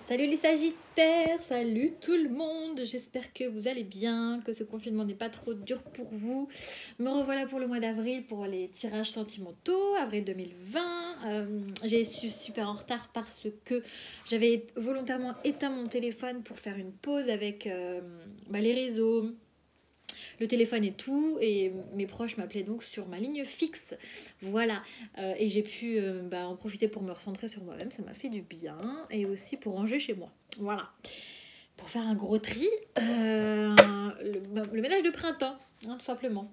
Salut les Sagittaires, salut tout le monde, j'espère que vous allez bien, que ce confinement n'est pas trop dur pour vous. Me revoilà pour le mois d'avril pour les tirages sentimentaux, avril 2020. J'ai su super en retard parce que j'avais volontairement éteint mon téléphone pour faire une pause avec les réseaux, le téléphone et tout, et mes proches m'appelaient donc sur ma ligne fixe. Voilà, et j'ai pu en profiter pour me recentrer sur moi-même, ça m'a fait du bien, et aussi pour ranger chez moi. Voilà, pour faire un gros tri, le ménage de printemps, hein, tout simplement.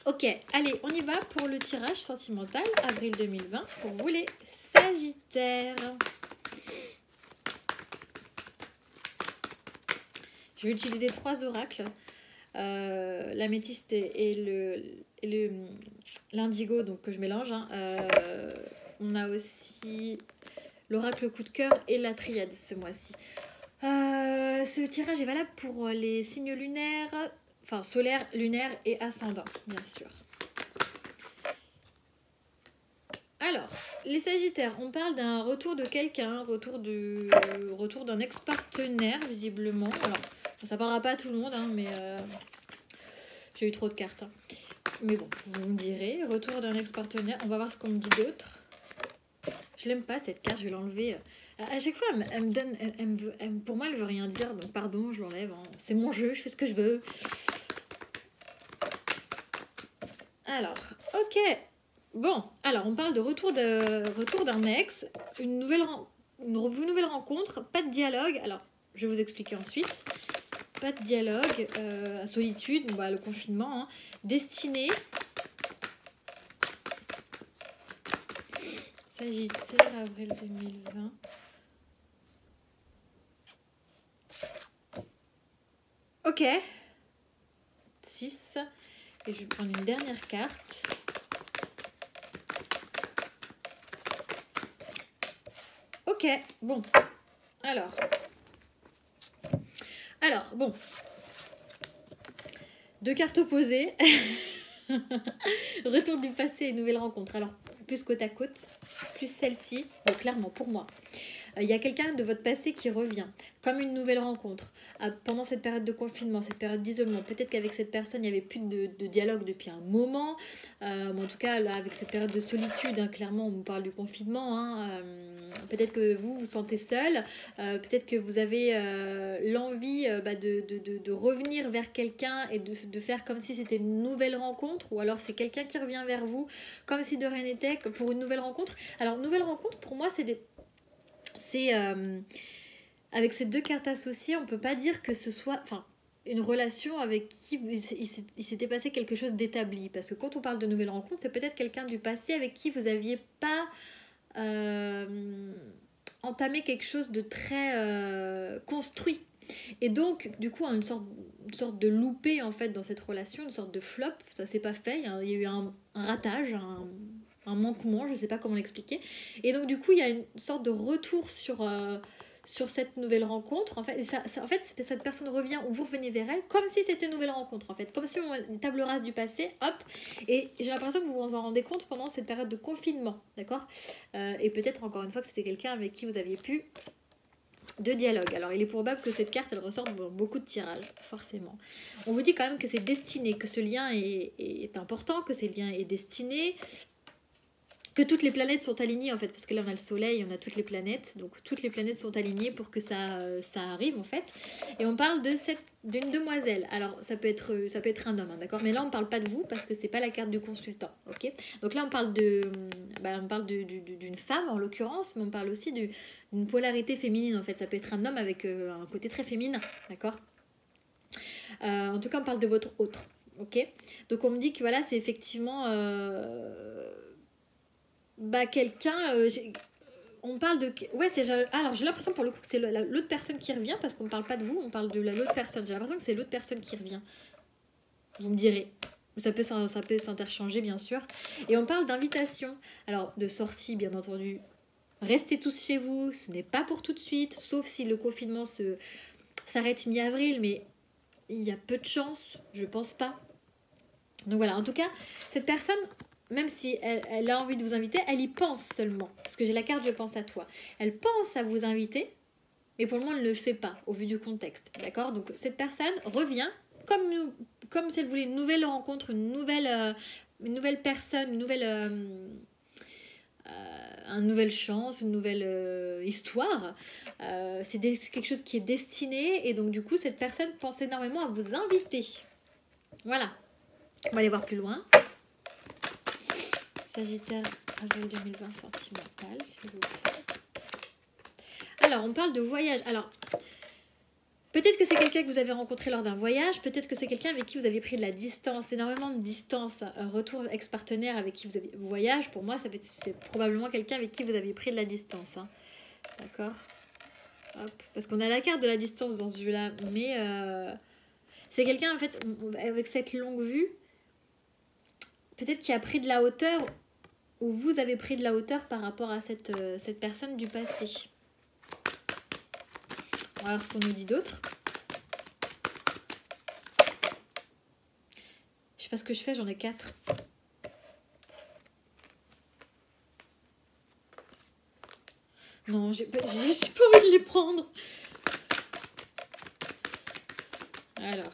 Ok, allez, on y va pour le tirage sentimental, avril 2020, pour vous les Sagittaires. Je vais utiliser 3 oracles. L'améthyste et l'indigo, donc que je mélange, hein. On a aussi l'oracle coup de cœur et la triade ce mois-ci. Ce tirage est valable pour les signes lunaires, enfin solaire, lunaire et ascendant, bien sûr. Alors, les Sagittaires, on parle d'un retour de quelqu'un, retour d'un ex-partenaire, visiblement. Alors, ça parlera pas à tout le monde, hein, mais j'ai eu trop de cartes. Hein. Mais bon, vous me direz, retour d'un ex-partenaire. On va voir ce qu'on me dit d'autre. Je l'aime pas cette carte, je vais l'enlever. À chaque fois, elle me donne, pour moi, elle veut rien dire. Donc pardon, je l'enlève. Hein. C'est mon jeu, je fais ce que je veux. Alors, ok. Bon, alors on parle de retour d'un ex, une nouvelle rencontre, pas de dialogue. Alors, je vais vous expliquer ensuite. Pas de dialogue, solitude, le confinement, hein. Destinée. Sagittaire, avril 2020. Ok. 6. Et je vais prendre une dernière carte. Ok, bon. Alors, bon. 2 cartes opposées. Retour du passé et nouvelle rencontre. Alors, plus côte à côte, plus celle-ci. Donc, clairement, pour moi, il y a quelqu'un de votre passé qui revient, comme une nouvelle rencontre. Pendant cette période de confinement, cette période d'isolement, peut-être qu'avec cette personne, il n'y avait plus de dialogue depuis un moment. Mais en tout cas, là, avec cette période de solitude, hein, clairement, on vous parle du confinement. Hein, peut-être que vous vous sentez seul. Peut-être que vous avez l'envie de revenir vers quelqu'un et de faire comme si c'était une nouvelle rencontre. Ou alors, c'est quelqu'un qui revient vers vous comme si de rien n'était pour une nouvelle rencontre. Alors, nouvelle rencontre, pour moi, avec ces 2 cartes associées, on peut pas dire que ce soit une relation avec qui il s'était passé quelque chose d'établi. Parce que quand on parle de nouvelle rencontre, c'est peut-être quelqu'un du passé avec qui vous n'aviez pas entamé quelque chose de très construit. Et donc, du coup, une sorte de loupé en fait dans cette relation, une sorte de flop. Ça s'est pas fait. Il y a eu un ratage, un manquement, je sais pas comment l'expliquer. Et donc, du coup, il y a une sorte de retour sur cette nouvelle rencontre. En fait, cette personne revient ou vous revenez vers elle comme si c'était une nouvelle rencontre. En fait, comme si on une table rase du passé, hop. Et j'ai l'impression que vous vous en rendez compte pendant cette période de confinement, d'accord. Et peut-être encore une fois que c'était quelqu'un avec qui vous aviez pu de dialogue. Alors, il est probable que cette carte, elle ressorte dans beaucoup de tirages, forcément. On vous dit quand même que c'est destiné, que ce lien est important, que ce lien est destiné, que toutes les planètes sont alignées, en fait, parce que là, on a le soleil, on a toutes les planètes, donc toutes les planètes sont alignées pour que ça arrive, en fait. Et on parle d'une demoiselle. Alors, ça peut être un homme, hein, d'accord. Mais là, on ne parle pas de vous, parce que c'est pas la carte du consultant, ok. Donc là, on parle d'une femme, en l'occurrence, mais on parle aussi d'une polarité féminine, en fait. Ça peut être un homme avec un côté très féminin, d'accord. En tout cas, on parle de votre autre, ok. Donc, on me dit que, voilà, c'est effectivement... quelqu'un... on parle de... Ouais, alors, j'ai l'impression, pour le coup, que c'est l'autre personne qui revient, parce qu'on ne parle pas de vous, on parle de l'autre personne. J'ai l'impression que c'est l'autre personne qui revient. Vous me direz. Ça peut s'interchanger, bien sûr. Et on parle d'invitation. Alors, de sortie, bien entendu. Restez tous chez vous. Ce n'est pas pour tout de suite. Sauf si le confinement s'arrête mi-avril. Mais il y a peu de chance. Je pense pas. Donc voilà. En tout cas, cette personne... Même si elle a envie de vous inviter, elle y pense seulement. Parce que j'ai la carte « Je pense à toi ». Elle pense à vous inviter, mais pour le moment, elle ne le fait pas, au vu du contexte. D'accord? Donc, cette personne revient, comme si elle voulait une nouvelle rencontre, une nouvelle personne, une nouvelle chance, une nouvelle histoire. C'est quelque chose qui est destiné, et donc, du coup, cette personne pense énormément à vous inviter. Voilà. On va aller voir plus loin. Sagittaire, avril 2020, sentimental, s'il vous plaît. Alors, on parle de voyage. Alors, peut-être que c'est quelqu'un que vous avez rencontré lors d'un voyage, peut-être que c'est quelqu'un avec qui vous avez pris de la distance, énormément de distance. Un retour ex-partenaire avec qui vous avez voyage, pour moi, c'est probablement quelqu'un avec qui vous avez pris de la distance. Hein. D'accord? Hop. Parce qu'on a la carte de la distance dans ce jeu-là, mais c'est quelqu'un, en fait, avec cette longue vue, peut-être qui a pris de la hauteur, ou vous avez pris de la hauteur par rapport à cette personne du passé. On va voir ce qu'on nous dit d'autre. Je sais pas ce que je fais, j'en ai 4. Non, j'ai pas envie de les prendre. Alors,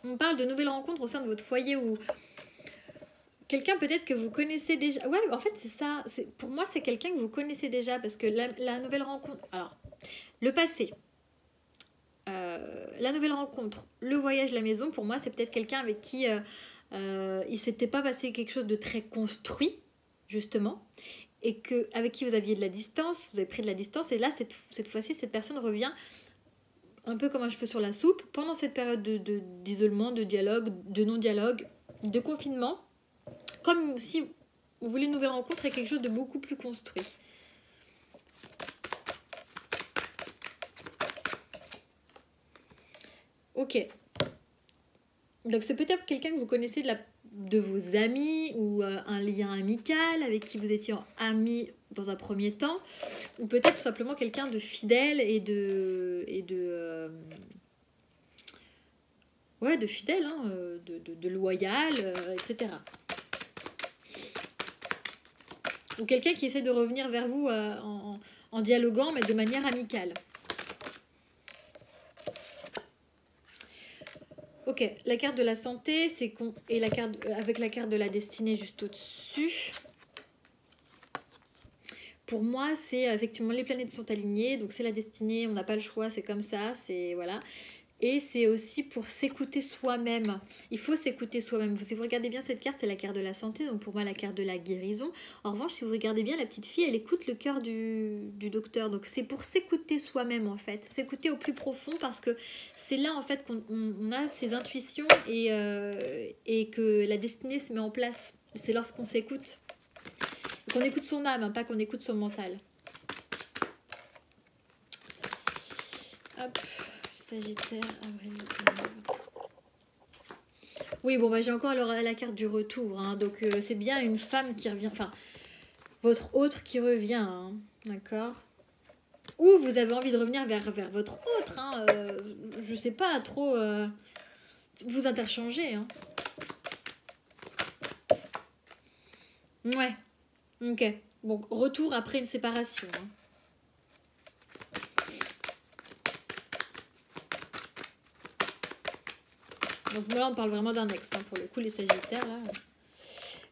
on parle de nouvelles rencontres au sein de votre foyer ou quelqu'un peut-être que vous connaissez déjà. Ouais, en fait, c'est ça. Pour moi, c'est quelqu'un que vous connaissez déjà parce que la nouvelle rencontre. Alors, le passé, la nouvelle rencontre, le voyage, la maison, pour moi, c'est peut-être quelqu'un avec qui il s'était pas passé quelque chose de très construit, justement, et avec qui vous aviez de la distance, vous avez pris de la distance, et là, cette fois-ci, cette personne revient un peu comme un cheveu sur la soupe pendant cette période d'isolement, de dialogue, de non-dialogue, de confinement. Comme si vous voulez une nouvelle rencontre et quelque chose de beaucoup plus construit. Ok. Donc c'est peut-être quelqu'un que vous connaissez de vos amis ou un lien amical avec qui vous étiez amis dans un premier temps. Ou peut-être tout simplement quelqu'un de fidèle et de fidèle, hein, de loyal, etc. Ou quelqu'un qui essaie de revenir vers vous en dialoguant, mais de manière amicale. Ok, la carte de la santé, et la carte avec la carte de la destinée juste au-dessus. Pour moi, c'est effectivement les planètes sont alignées, donc c'est la destinée, on n'a pas le choix, c'est comme ça, c'est voilà. Et c'est aussi pour s'écouter soi-même. Il faut s'écouter soi-même. Si vous regardez bien cette carte, c'est la carte de la santé, donc pour moi la carte de la guérison. En revanche, si vous regardez bien, la petite fille, elle écoute le cœur du docteur. Donc c'est pour s'écouter soi-même en fait. S'écouter au plus profond parce que c'est là en fait qu'on a ses intuitions et que la destinée se met en place. C'est lorsqu'on s'écoute. Qu'on écoute son âme, hein, pas qu'on écoute son mental. Hop. Sagittaire, avril. Oui, bon, bah, j'ai encore la carte du retour. Hein, donc, c'est bien une femme qui revient. Enfin, votre autre qui revient. Hein, d'accord. Ou vous avez envie de revenir vers votre autre. Hein, je sais pas trop. Vous interchangez. Hein. Ouais. Ok. Bon, retour après une séparation. Hein. Donc là, on parle vraiment d'un ex, hein, pour le coup, les Sagittaires, là.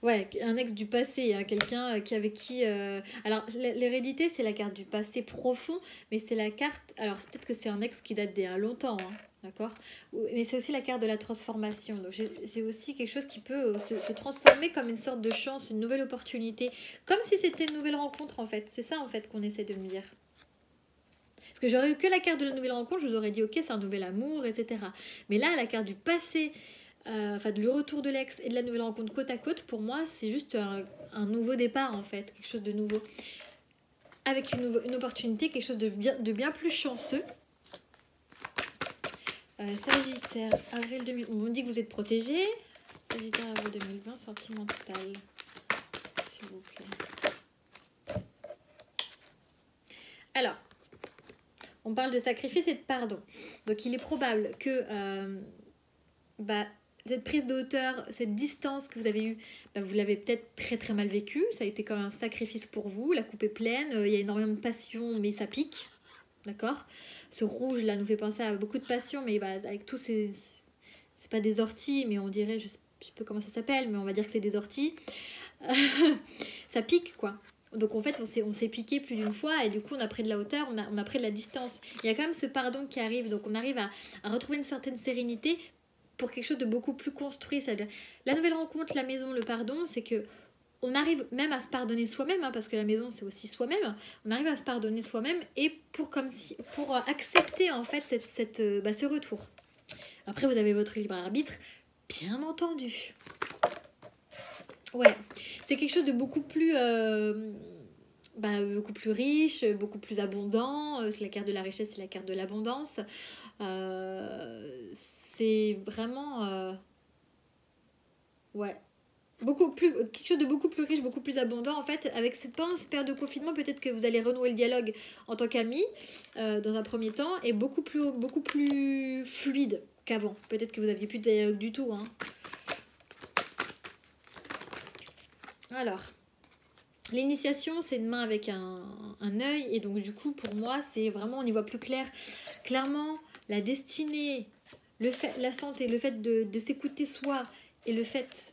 Ouais, un ex du passé, hein, quelqu'un avec qui... Alors, l'hérédité, c'est la carte du passé profond, mais c'est la carte... Alors, peut-être que c'est un ex qui date d'il y a longtemps, hein, d'accord? Mais c'est aussi la carte de la transformation. Donc, j'ai aussi quelque chose qui peut se transformer comme une sorte de chance, une nouvelle opportunité. Comme si c'était une nouvelle rencontre, en fait. C'est ça, en fait, qu'on essaie de me dire. Parce que j'aurais eu que la carte de la nouvelle rencontre, je vous aurais dit, ok, c'est un nouvel amour, etc. Mais là, la carte du passé... du retour de l'ex et de la nouvelle rencontre côte à côte, pour moi, c'est juste un nouveau départ, en fait. Quelque chose de nouveau. Avec une opportunité, quelque chose de bien plus chanceux. Sagittaire, avril 2020. On me dit que vous êtes protégé. Sagittaire, avril 2020, sentimental. S'il vous plaît. Alors, on parle de sacrifice et de pardon. Donc, il est probable que... cette prise de hauteur, cette distance que vous avez eue, bah, vous l'avez peut-être très très mal vécue. Ça a été comme un sacrifice pour vous. La coupe est pleine, il y a énormément de passion, mais ça pique. D'accord? Ce rouge là nous fait penser à beaucoup de passion, mais bah, avec tous ces... C'est pas des orties, mais on dirait, je sais pas comment ça s'appelle, mais on va dire que c'est des orties. Ça pique quoi. Donc en fait on s'est piqué plus d'une fois et du coup on a pris de la hauteur, on a pris de la distance. Il y a quand même ce pardon qui arrive, donc on arrive à retrouver une certaine sérénité pour quelque chose de beaucoup plus construit. La nouvelle rencontre, la maison, le pardon, c'est que on arrive même à se pardonner soi-même, hein, parce que la maison c'est aussi soi-même. On arrive à se pardonner soi-même et pour accepter en fait ce retour. Après vous avez votre libre arbitre, bien entendu. Ouais, c'est quelque chose de beaucoup plus riche, beaucoup plus abondant. C'est la carte de la richesse, c'est la carte de l'abondance. C'est vraiment ouais, quelque chose de beaucoup plus riche, beaucoup plus abondant en fait. Avec pendant cette période de confinement, peut-être que vous allez renouer le dialogue en tant qu'amis dans un premier temps, et beaucoup plus fluide qu'avant. Peut-être que vous n'aviez plus de dialogue du tout, hein. Alors, l'initiation, c'est une main avec un œil, et donc du coup, pour moi, c'est vraiment, on y voit plus clair. Clairement, la destinée, la santé, le fait de s'écouter soi, et le fait,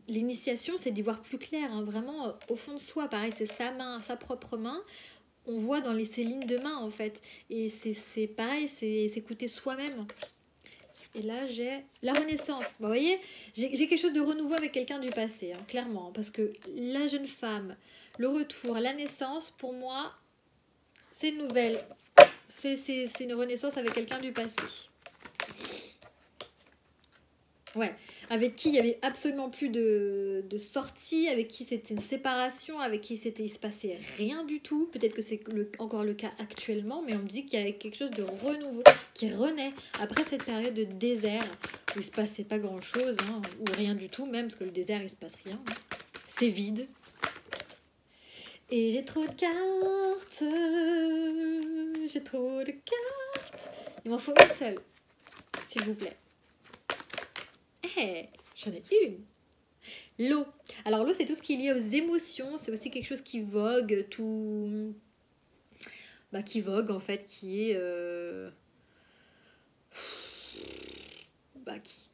l'initiation, c'est d'y voir plus clair, hein, vraiment, au fond de soi. Pareil, c'est sa main, sa propre main. On voit dans ces lignes de main, en fait. Et c'est pareil, c'est s'écouter soi-même. Et là, j'ai la renaissance. Vous voyez, j'ai quelque chose de renouveau avec quelqu'un du passé, hein, clairement. Parce que la jeune femme, le retour, la naissance, pour moi, c'est une nouvelle. C'est une renaissance avec quelqu'un du passé. Ouais, avec qui il n'y avait absolument plus de sortie, avec qui c'était une séparation, avec qui il se passait rien du tout. Peut-être que c'est encore le cas actuellement, mais on me dit qu'il y avait quelque chose de renouveau qui renaît après cette période de désert où il ne se passait pas grand-chose, hein, ou rien du tout même, parce que le désert, il ne se passe rien. Hein. C'est vide. Et j'ai trop de cartes. J'ai trop de cartes. Il m'en faut une seule, s'il vous plaît. J'en ai une. L'eau. Alors l'eau, c'est tout ce qui est lié aux émotions. C'est aussi quelque chose qui vogue, qui vogue en fait, qui est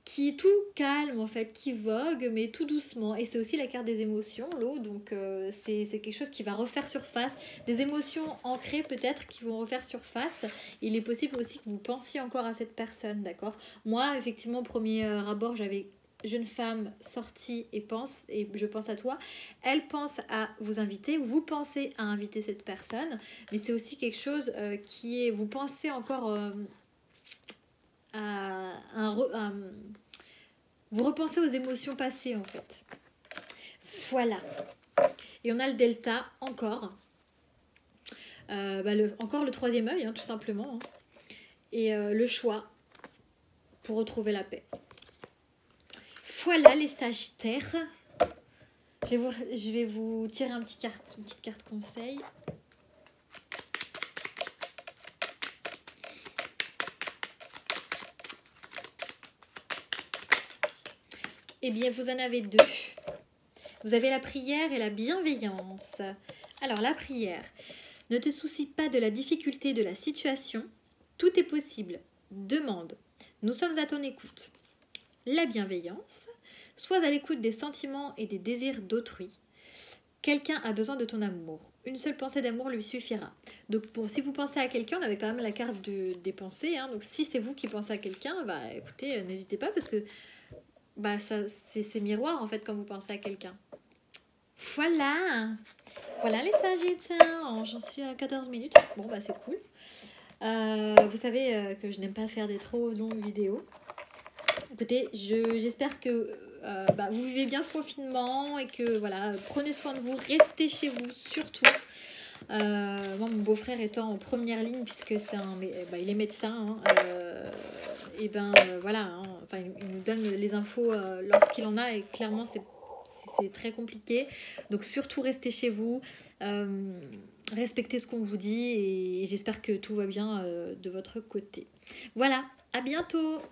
qui est tout calme en fait, qui vogue mais tout doucement. Et c'est aussi la carte des émotions, l'eau. Donc c'est quelque chose qui va refaire surface. Des émotions ancrées peut-être qui vont refaire surface. Il est possible aussi que vous pensiez encore à cette personne, d'accord? Moi, effectivement, au premier abord, j'avais jeune femme sortie et je pense à toi. Elle pense à vous inviter, vous pensez à inviter cette personne, mais c'est aussi quelque chose qui est, vous pensez encore vous repensez aux émotions passées en fait. Voilà. Et on a le delta encore. Encore le troisième œil, hein, tout simplement. Hein. Et le choix pour retrouver la paix. Voilà les Sagittaires. Je vais vous tirer une petite carte conseil. Eh bien, vous en avez deux. Vous avez la prière et la bienveillance. Alors, la prière. Ne te soucie pas de la difficulté de la situation. Tout est possible. Demande. Nous sommes à ton écoute. La bienveillance. Sois à l'écoute des sentiments et des désirs d'autrui. Quelqu'un a besoin de ton amour. Une seule pensée d'amour lui suffira. Donc, bon, si vous pensez à quelqu'un, on avait quand même la carte des pensées. Hein. Donc, si c'est vous qui pensez à quelqu'un, écoutez, n'hésitez pas parce que c'est miroir en fait quand vous pensez à quelqu'un. Voilà les Sagittaires. J'en suis à 14 minutes. Bon c'est cool. Vous savez que je n'aime pas faire des trop longues vidéos. Écoutez, j'espère que vous vivez bien ce confinement et que voilà, prenez soin de vous, restez chez vous surtout. Moi, mon beau-frère étant en première ligne puisque il est médecin. Voilà, hein, il nous donne les infos lorsqu'il en a et clairement c'est très compliqué. Donc surtout restez chez vous, respectez ce qu'on vous dit et j'espère que tout va bien de votre côté. Voilà, à bientôt.